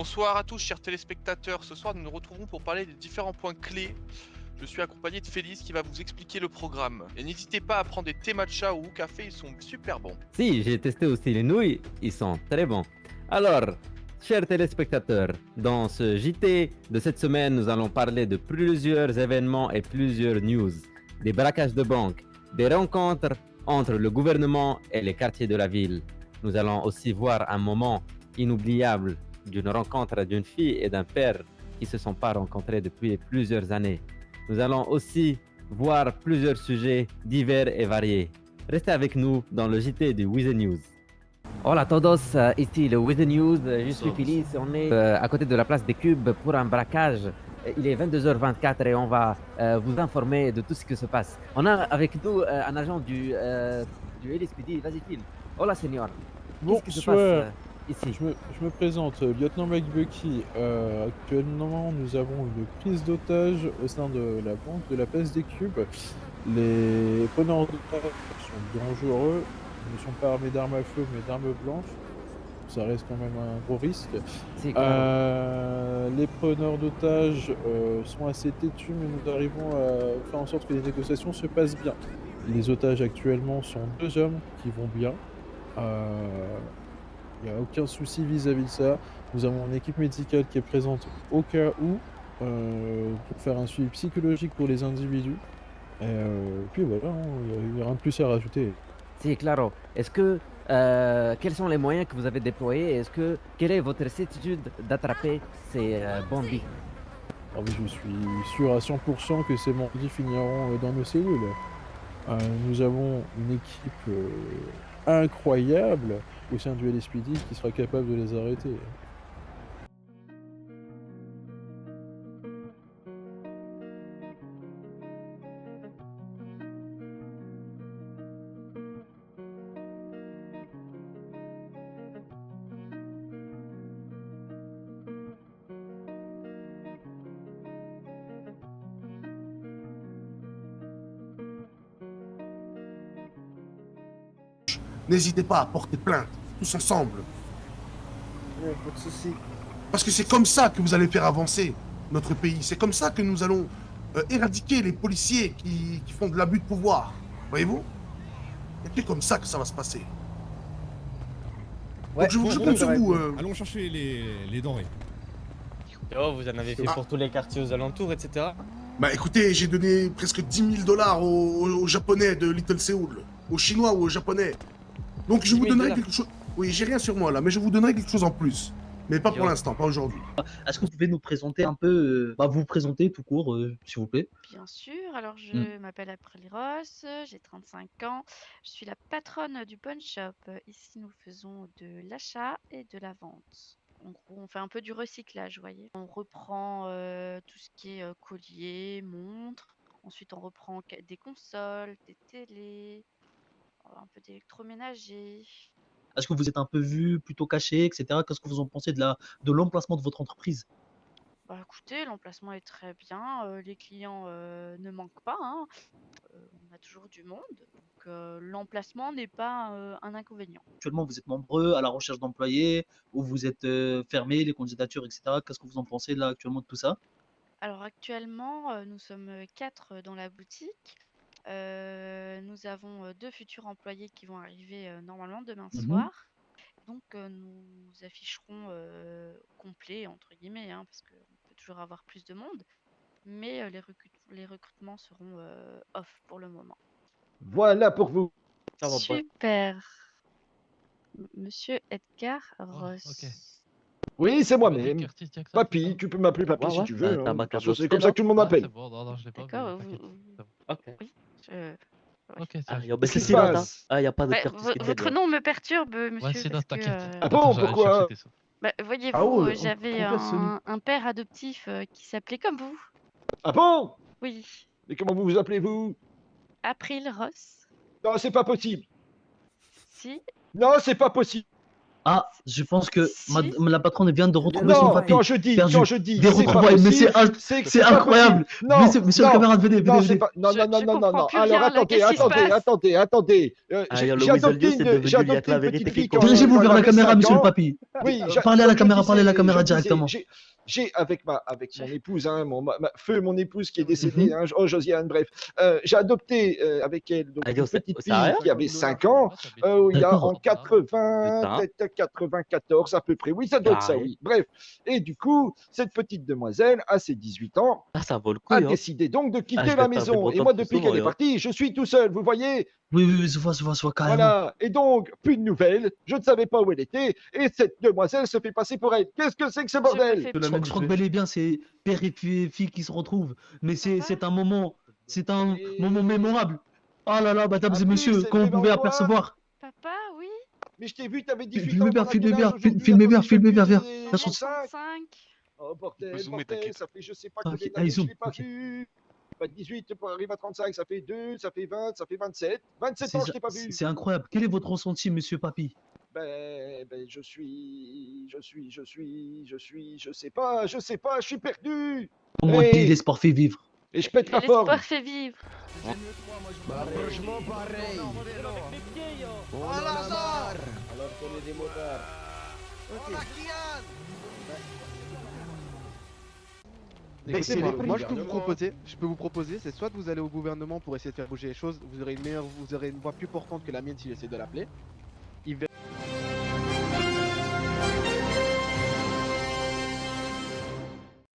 Bonsoir à tous, chers téléspectateurs. Ce soir, nous nous retrouvons pour parler des différents points clés. Je suis accompagné de Félix qui va vous expliquer le programme. Et n'hésitez pas à prendre des thés matcha ou café, ils sont super bons. Si, j'ai testé aussi les nouilles, ils sont très bons. Alors, chers téléspectateurs, dans ce JT de cette semaine, nous allons parler de plusieurs événements et plusieurs news. Des braquages de banques, des rencontres entre le gouvernement et les quartiers de la ville. Nous allons aussi voir un moment inoubliable d'une rencontre d'une fille et d'un père qui ne se sont pas rencontrés depuis plusieurs années. Nous allons aussi voir plusieurs sujets divers et variés. Restez avec nous dans le JT du With the News. Hola a todos, ici le With the News. Je suis Félix. On est à côté de la place des Cubes pour un braquage. Il est 22h24 et on va vous informer de tout ce qui se passe. On a avec nous un agent du LSPD. Vas-y, Phil. Hola, señor. Qu'est-ce qui se passe ici? Je me présente, lieutenant McBucky. Actuellement, nous avons une prise d'otage au sein de la banque de la place des Cubes. Les preneurs d'otages sont dangereux. Ils ne sont pas armés d'armes à feu, mais d'armes blanches. Ça reste quand même un gros risque. Si, Les preneurs d'otages sont assez têtus, mais nous arrivons à faire en sorte que les négociations se passent bien. Les otages actuellement sont 2 hommes qui vont bien. Il n'y a aucun souci vis-à-vis de ça. Nous avons une équipe médicale qui est présente au cas où, pour faire un suivi psychologique pour les individus. Puis voilà, hein, il n'y a rien de plus à rajouter. Si, claro. Est-ce que quels sont les moyens que vous avez déployés? Quelle est votre certitude d'attraper ces bandits? Alors oui, je suis sûr à 100% que ces bandits finiront dans nos cellules. Nous avons une équipe incroyable au sein du LSPD qui sera capable de les arrêter. N'hésitez pas à porter plainte, tous ensemble. Ouais, pas de soucis. Parce que c'est comme ça que vous allez faire avancer notre pays. C'est comme ça que nous allons éradiquer les policiers qui font de l'abus de pouvoir. Voyez-vous? Et puis comme ça que ça va se passer. Ouais, Donc je compte sur vous. Allons chercher les denrées. Oh, vous en avez fait pour tous les quartiers aux alentours, etc. Bah écoutez, j'ai donné presque 10 000 dollars aux Japonais de Little Seoul. Aux Chinois ou aux Japonais. Donc je vous donnerai quelque chose. Oui, j'ai rien sur moi là, mais je vous donnerai quelque chose en plus. Mais pas pour l'instant, pas aujourd'hui. Est-ce que vous pouvez nous présenter un peu, vous présenter tout court, s'il vous plaît? Bien sûr, alors je m'appelle April Ross, j'ai 35 ans, je suis la patronne du pawn shop. Ici, nous faisons de l'achat et de la vente. En gros, on fait un peu du recyclage, vous voyez. On reprend tout ce qui est collier, montre. Ensuite, on reprend des consoles, des télés, un peu d'électroménager. Est-ce que vous êtes un peu vu, plutôt caché, et cetera? Qu'est-ce que vous en pensez de l'emplacement de votre entreprise? Bah écoutez, l'emplacement est très bien, les clients ne manquent pas, hein. On a toujours du monde, donc l'emplacement n'est pas un inconvénient. Actuellement, vous êtes nombreux à la recherche d'employés ou vous êtes, fermés, les candidatures, et cetera? Qu'est-ce que vous en pensez là, actuellement, de tout ça? Alors actuellement, nous sommes 4 dans la boutique. Nous avons 2 futurs employés qui vont arriver normalement demain soir. Donc nous afficherons complet entre guillemets, hein, parce qu'on peut toujours avoir plus de monde. Mais les recrutements seront off pour le moment. Voilà pour vous. Ça va pas. Super. Monsieur Edgar Oh, Ross. ok. Oui, c'est moi-même. Curtis Jackson, Papy, c'est ça tu peux m'appeler Papy Ouais, si ouais, tu veux. t'as Hein. ma De toute carte façon, c'est d'identité, comme ça là? que tout le monde Ah, m'appelle. c'est bon, non, je l'ai pas, D'accord, mais t'inquiète, c'est bon. Ok. oui, ouais. Ok, Ah, ça. yo, Qu'est-ce qui se silence, hein. passe? Ah, y a pas de Bah, carte d'identité, votre là. nom me perturbe, Ouais, monsieur, c'est parce non, que t'inquiète. Ah Attends, bon, j'allais chercher pourquoi? tes sous. bah, Ah voyez-vous, oh, j'avais un père adoptif qui s'appelait comme vous. Ah bon? Oui, Mais comment vous vous appelez-vous? April Ross. Non, c'est pas possible. Si, Non, c'est pas possible. Ah, je pense que Si. la patronne vient de retrouver son Non, papier. quand je dis, perdu. quand je dis, Des c'est pas retrouvailles, mais possible, c'est pas incroyable. possible. Non, Monsieur le non, camarade, venez, non, venez, c'est venez. pas, non, Je- non, non, je non, non, comprends non. plus Alors rien, là. attendez, Qu'est-ce qui se attendez, passe attendez, attendez. J'ai adopté j'ai adopté une petite fille quand Dirigez-vous quand vers elle la avait caméra, 5 monsieur le ans. papy. Oui, Parlez à la comme je caméra, parlez à la disais, caméra je disais, directement. j'ai avec mon épouse, hein, mon épouse qui est Mhm. décédée, hein, Josiane, bref, j'ai adopté avec elle donc, une petite fille sérieux qui avait 5 ans, il y a D'accord. en 94 à peu près. Oui, ça doit être ça, oui. Bref, et du coup, cette petite demoiselle, à ses 18 ans, a décidé donc de quitter la maison. Et moi, depuis qu'elle est partie, je suis tout seul, vous voyez? Oui, oui, oui, je vois, carrément. Voilà, et donc, plus de nouvelles, je ne savais pas où elle était, et cette demoiselle se fait passer pour elle. Qu'est-ce que c'est que ce Je me bordel? fais Je crois que bel et bien, c'est père et fille qui se retrouvent. Mais c'est un moment mémorable. Oh là là, mesdames et En plus, messieurs, c'est comme vous pouvez devant toi. apercevoir. Papa, oui. Mais je t'ai vu, t'avais 18 Filmez ans, bien, t'auras quel filmez bien, âge aujourd'hui? filmez Attends, bien, si je filmez bien, calcule, viens. j'ai J'en ai 35. 35. Oh Tu peux bordel, zoomer, bordel, t'inquiète. ça fait je sais pas Ok, combien allez, d'années que je zoom, l'ai pas ok. vu. Pas 18 pour arriver à 35, ça fait 2, ça fait 20, ça fait 27. 27 ans que je t'ai pas vu. C'est incroyable. Quel est votre ressenti, monsieur Papy? Je sais pas, je suis perdu. Comme on dit, Hey, l'espoir fait vivre. et je pète Et la forme. l'espoir fait vivre. Franchement, pareil. Oh Lazare. Alors qu'on est des motards. Oh la Kian. Écoutez, moi je peux vous proposer, c'est soit vous allez au gouvernement pour essayer de faire bouger les choses, vous aurez une voix plus portante que la mienne si j'essaie de l'appeler. Il